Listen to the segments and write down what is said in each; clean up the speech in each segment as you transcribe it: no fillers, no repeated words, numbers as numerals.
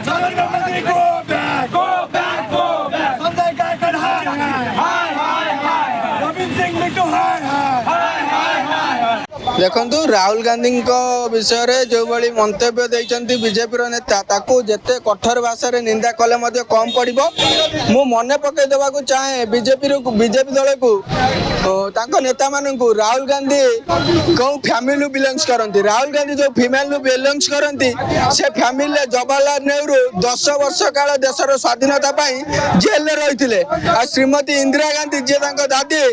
Narendra Modi, go back. Go back. Go back. Sanjay Kakad, hi. Hi. Hi. Hi. Navin Singh Bittu, hi. Hi. देखु राहुल गांधी विषय में जो भाई मंतव्य देते BJP नेता ताकू जिते कठोर भाषा रे निंदा कले कम पड़ो मु मन पकई देवा चाहे बीजेपी दल को नेता मान राहुल गांधी कौ फैमिली बिलंगस करती राहुल गांधी जो फैमिली बिलंगस करती से फैमिली जवाहरलाल नेहरू 10 वर्ष काल देशर स्वाधीनता जेल रही श्रीमती इंदिरा गांधी जी दादी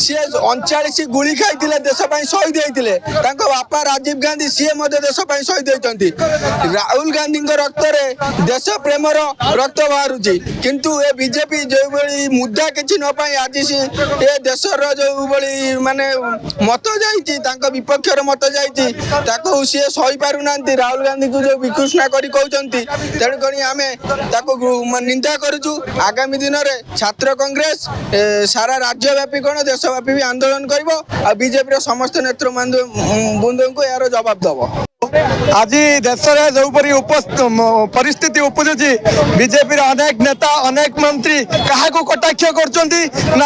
सी 39 गुली खाई देश शहीद होते बापा राजीव गांधी सी देश शहीद होती राहुल गांधी रक्त रे देश प्रेम रक्त बाहर किंतु ए बीजेपी जो भाई मुद्दा किसी न पाई आज ए देशर जो भाई माने मत जा विपक्ष मत जा सी सही पार ना राहुल गांधी को जो विकृष्णा कर तेणुक आम निंदा करुचु आगामी दिन में छात्र कांग्रेस सारा राज्यव्यापी कौन देशव्यापी भी आंदोलन कर बीजेपी समस्त नेतृबृंद को यार जवाब दब आज देश में जो परिस्थिति उपजुची बीजेपी अनेक नेता अनेक मंत्री क्या कटाक्ष कर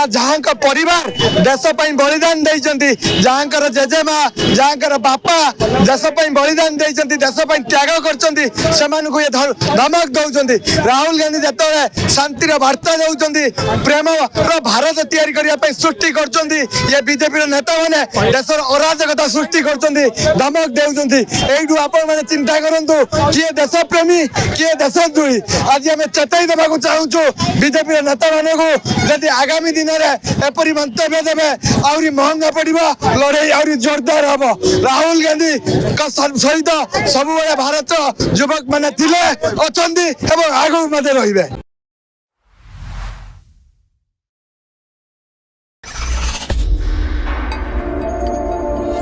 जहाँ परिवार देश बलिदान देती जहाँ जेजेमा जहाँ बापा देश बलिदान देती देश त्याग कर धमक दौरान राहुल गांधी जो शांतिर वार्ता दौरान प्रेम भारत तैयारी करने सृष्टि कर बीजेपी नेता मैंने देशर अराजकता सृष्टि कर धमक दे यू आपण मैंने चिंता करूँ किए देश प्रेमी किए देशद्रोही आज आम चेताई देवाक चाहूँ बीजेपी नेता मानक आगामी दिन में एपरी मंतव्य देवे आहरी महंगा पड़ो लड़े आहरी जोरदार हम राहुल गांधी सहित सब भारत युवक मैंने अच्छा आगू रही।